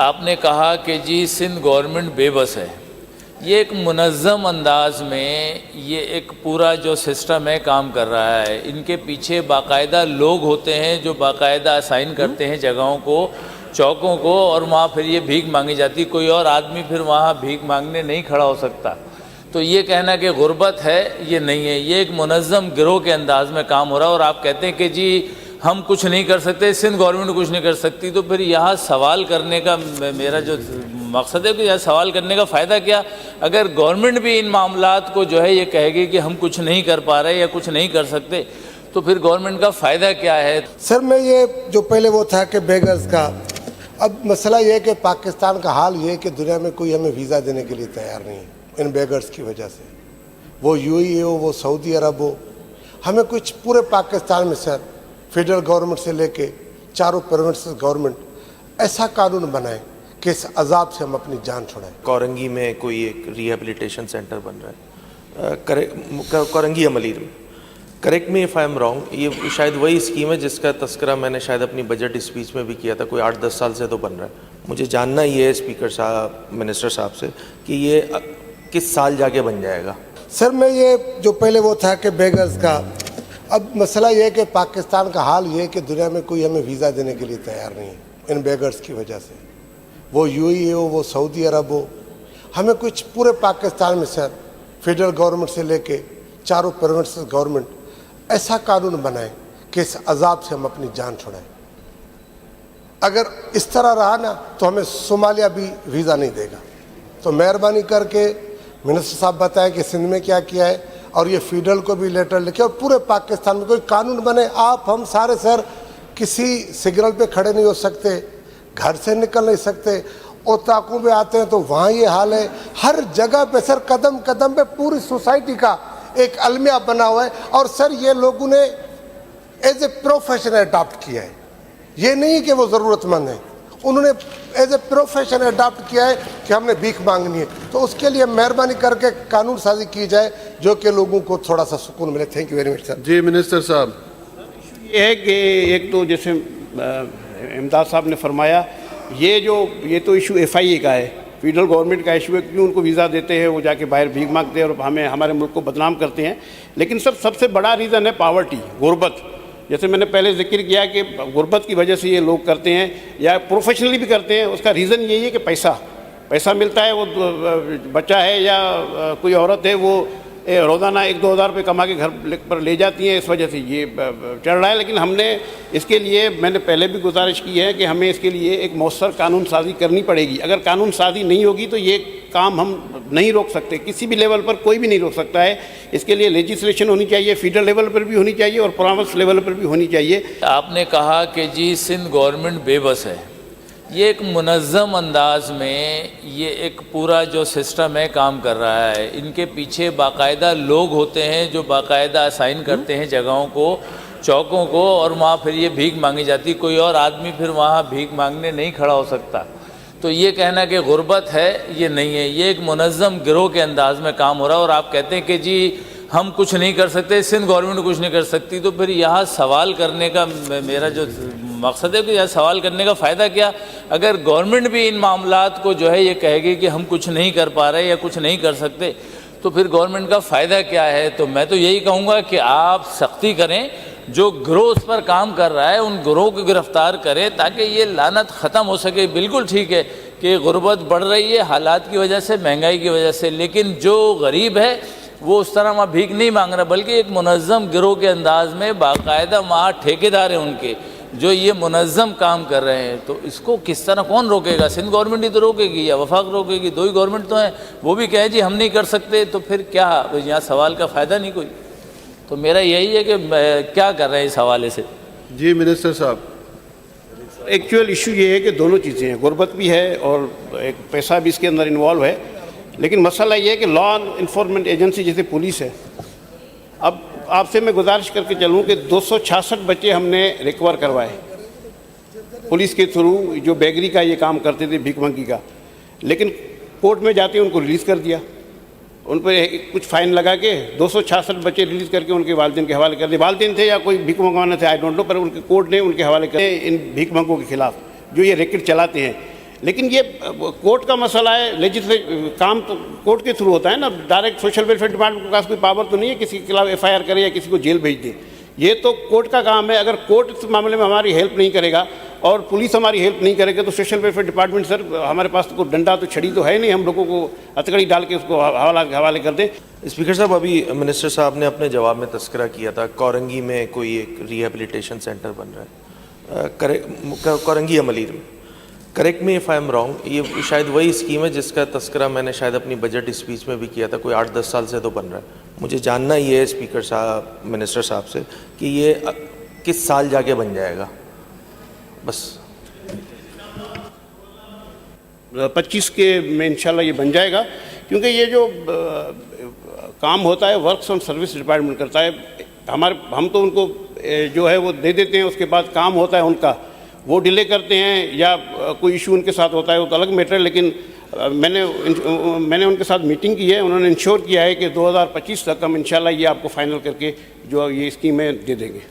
آپ نے کہا کہ جی سندھ گورنمنٹ بے بس ہے. یہ ایک منظم انداز میں یہ ایک پورا جو سسٹم ہے کام کر رہا ہے. ان کے پیچھے باقاعدہ لوگ ہوتے ہیں جو باقاعدہ اسائن کرتے ہیں جگہوں کو, چوکوں کو, اور وہاں پھر یہ بھیک مانگی جاتی. کوئی اور آدمی پھر وہاں بھیک مانگنے نہیں کھڑا ہو سکتا. تو یہ کہنا کہ غربت ہے, یہ نہیں ہے. یہ ایک منظم گروہ کے انداز میں کام ہو رہا ہے. اور آپ کہتے ہیں کہ جی ہم کچھ نہیں کر سکتے, سندھ گورنمنٹ کچھ نہیں کر سکتی, تو پھر یہاں سوال کرنے کا میرا جو مقصد ہے کہ یہاں سوال کرنے کا فائدہ کیا؟ اگر گورنمنٹ بھی ان معاملات کو جو ہے یہ کہے گی کہ ہم کچھ نہیں کر پا رہے یا کچھ نہیں کر سکتے, تو پھر گورنمنٹ کا فائدہ کیا ہے؟ سر میں یہ جو پہلے وہ تھا کہ بیگرز کا, اب مسئلہ یہ ہے کہ پاکستان کا حال یہ ہے کہ دنیا میں کوئی ہمیں ویزا دینے کے لیے تیار نہیں ہے ان بیگرز کی وجہ سے. وہ یو اے ہو, وہ سعودی عرب ہو, ہمیں کچھ پورے پاکستان میں سر فیڈرل گورنمنٹ سے لے کے چاروں پروونسز گورنمنٹ ایسا قانون بنائے کہ اس عذاب سے ہم اپنی جان چھڑائیں. کورنگی میں کوئی ایک ریہیبلیٹیشن سینٹر بن رہا ہے کورنگی عملیر میں. Correct me if I am wrong, یہ شاید وہی اسکیم ہے جس کا تذکرہ میں نے شاید اپنی بجٹ اسپیچ میں بھی کیا تھا. کوئی 8-10 سال سے تو بن رہا ہے. مجھے جاننا یہ ہے اسپیکر صاحب, منسٹر صاحب سے, کہ یہ کس سال جا کے بن جائے گا؟ سر میں یہ جو پہلے وہ تھا کہ بیگرز کا, اب مسئلہ یہ ہے کہ پاکستان کا حال یہ ہے کہ دنیا میں کوئی ہمیں ویزا دینے کے لیے تیار نہیں ہے ان بیگرز کی وجہ سے. وہ یو اے ہو, وہ سعودی عرب ہو, ہمیں کچھ پورے پاکستان میں سر فیڈرل گورنمنٹ سے لے کے چاروں پروونسز گورنمنٹ ایسا قانون بنائے کہ اس عذاب سے ہم اپنی جان چھڑائیں. اگر اس طرح رہا نا تو ہمیں صومالیہ بھی ویزا نہیں دے گا. تو مہربانی کر کے منسٹر صاحب بتائیں کہ سندھ میں کیا کیا ہے, اور یہ فیڈرل کو بھی لیٹر لکھے, اور پورے پاکستان میں کوئی قانون بنے. آپ ہم سارے سر کسی سگنل پہ کھڑے نہیں ہو سکتے, گھر سے نکل نہیں سکتے, اوطاقوں پہ آتے ہیں تو وہاں یہ حال ہے. ہر جگہ پہ سر قدم قدم پہ پوری سوسائٹی کا ایک المیہ بنا ہوا ہے. اور سر یہ لوگوں نے ایز اے پروفیشن اڈاپٹ کیا ہے, یہ نہیں کہ وہ ضرورت مند ہیں, انہوں نے ایز اے پروفیشن اڈاپٹ کیا ہے کہ ہم نے بھیک مانگنی ہے. تو اس کے لیے مہربانی کر کے قانون سازی کی جائے جو کہ لوگوں کو تھوڑا سا سکون ملے. Thank you very much sir. جی منسٹر صاحب. یہ ہے کہ ایک تو جیسے امداد صاحب نے فرمایا, یہ تو ایشو ایف آئی اے کا ہے, فیڈرل گورنمنٹ کا ایشو ہے. کیوں ان کو ویزا دیتے ہیں, وہ جا کے باہر بھیک مانگتے ہیں اور ہمارے ملک کو بدنام کرتے ہیں. لیکن سب سے بڑا ریزن ہے پاورٹی, غربت. جیسے میں نے پہلے ذکر کیا کہ غربت کی وجہ سے یہ لوگ کرتے ہیں یا پروفیشنلی بھی کرتے ہیں. اس کا ریزن یہی ہے کہ پیسہ ملتا ہے. وہ بچہ ہے یا کوئی عورت ہے, وہ روزانہ 1-2 ہزار روپے کما کے گھر پر لے جاتی ہیں, اس وجہ سے یہ چڑھ رہا ہے. لیکن ہم نے اس کے لیے, میں نے پہلے بھی گزارش کی ہے کہ ہمیں اس کے لیے ایک مؤثر قانون سازی کرنی پڑے گی. اگر قانون سازی نہیں ہوگی تو یہ کام ہم نہیں روک سکتے, کسی بھی لیول پر کوئی بھی نہیں روک سکتا ہے. اس کے لیے لیجسلیشن ہونی چاہیے, فیڈرل لیول پر بھی ہونی چاہیے اور پروونس لیول پر بھی ہونی چاہیے. آپ نے کہا کہ جی سندھ گورنمنٹ بے بس ہے. یہ ایک منظم انداز میں یہ ایک پورا جو سسٹم ہے کام کر رہا ہے. ان کے پیچھے باقاعدہ لوگ ہوتے ہیں جو باقاعدہ اسائن کرتے ہیں جگہوں کو, چوکوں کو, اور وہاں پھر یہ بھیک مانگی جاتی. کوئی اور آدمی پھر وہاں بھیک مانگنے نہیں کھڑا ہو سکتا. تو یہ کہنا کہ غربت ہے, یہ نہیں ہے. یہ ایک منظم گروہ کے انداز میں کام ہو رہا ہے. اور آپ کہتے ہیں کہ جی ہم کچھ نہیں کر سکتے, سندھ گورنمنٹ کچھ نہیں کر سکتی, تو پھر یہاں سوال کرنے کا میرا جو مقصد ہے کہ یہاں سوال کرنے کا فائدہ کیا؟ اگر گورنمنٹ بھی ان معاملات کو جو ہے یہ کہے گی کہ ہم کچھ نہیں کر پا رہے یا کچھ نہیں کر سکتے, تو پھر گورنمنٹ کا فائدہ کیا ہے؟ تو میں تو یہی کہوں گا کہ آپ سختی کریں, جو گروہ اس پر کام کر رہا ہے ان گروہ کو گرفتار کریں تاکہ یہ لعنت ختم ہو سکے. بالکل ٹھیک ہے کہ غربت بڑھ رہی ہے حالات کی وجہ سے, مہنگائی کی وجہ سے, لیکن جو غریب ہے وہ اس طرح وہاں بھیک نہیں مانگ رہا, بلکہ ایک منظم گروہ کے انداز میں باقاعدہ وہاں ٹھیکیدار ہیں ان کے جو یہ منظم کام کر رہے ہیں. تو اس کو کس طرح کون روکے گا؟ سندھ گورنمنٹ ہی تو روکے گی یا وفاق روکے گی؟ 2 ہی گورنمنٹ تو ہیں. وہ بھی کہیں جی ہم نہیں کر سکتے, تو پھر کیا یہاں سوال کا فائدہ نہیں کوئی. تو میرا یہی ہے کہ کیا کر رہے ہیں اس حوالے سے. جی منسٹر صاحب. ایکچوئل ایشو یہ ہے کہ دونوں چیزیں ہیں, غربت بھی ہے اور ایک پیسہ بھی اس کے اندر انوالو ہے. لیکن مسئلہ یہ ہے کہ لا انفورسمنٹ ایجنسی جیسے پولیس ہے, اب آپ سے میں گزارش کر کے چلوں کہ 266 بچے ہم نے ریکور کروائے پولیس کے تھرو, جو بیگری کا یہ کام کرتے تھے, بھیک منگی کا. لیکن کورٹ میں جاتے ان کو ریلیز کر دیا, ان پہ کچھ فائن لگا کے 266 بچے ریلیز کر کے ان کے والدین کے حوالے کر دیے. والدین تھے یا کوئی بھیک منگوانا تھے, آئی ڈونٹ نو, پر ان کے کورٹ نے ان کے حوالے کر ان بھیک منگوں کے خلاف جو یہ ریکٹ چلاتے ہیں. لیکن یہ کورٹ کا مسئلہ ہے، کام تو کورٹ کے تھرو ہوتا ہے نا، ڈائریکٹ سوشل ویلفیئر ڈپارٹمنٹ کے پاس کوئی پاور تو نہیں ہے کسی کے خلاف ایف آئی آر کرے یا کسی کو جیل بھیج دے، یہ تو کورٹ کا کام ہے۔ اگر کورٹ اس معاملے میں ہماری ہیلپ نہیں کرے گا اور پولیس ہماری ہیلپ نہیں کرے گا تو سوشل ویلفیئر ڈپارٹمنٹ سر ہمارے پاس تو کوئی ڈنڈا تو چھڑی تو ہے نہیں ہم لوگوں کو ہتھکڑی ڈال کے اس کو حوالے کر دیں۔ اسپیکر صاحب، ابھی منسٹر صاحب نے اپنے جواب میں تذکرہ کیا تھا کورنگی میں کوئی ایک ریہیبلیٹیشن سینٹر بن رہا ہے کورنگی املیر میں، correct me if I am wrong, یہ شاید وہی اسکیم ہے جس کا تذکرہ میں نے شاید اپنی بجٹ اسپیچ میں بھی کیا تھا، کوئی 8-10 سال سے تو بن رہا ہے۔ مجھے جاننا یہ ہے اسپیکر صاحب، منسٹر صاحب سے کہ یہ کس سال جا کے بن جائے گا؟ بس 25 کے میں انشاءاللہ یہ بن جائے گا، کیونکہ یہ جو کام ہوتا ہے ورکس اور سروس ڈپارٹمنٹ کرتا ہے، ہم تو ان کو جو ہے وہ دے دیتے ہیں، اس کے بعد کام ہوتا ہے ان کا، وہ ڈیلے کرتے ہیں یا کوئی ایشو ان کے ساتھ ہوتا ہے وہ تو الگ میٹر ہے، لیکن میں نے ان کے ساتھ میٹنگ کی ہے، انہوں نے انشور کیا ہے کہ 2025 تک ہم انشاءاللہ یہ آپ کو فائنل کر کے جو یہ اسکیمیں دے دیں گے۔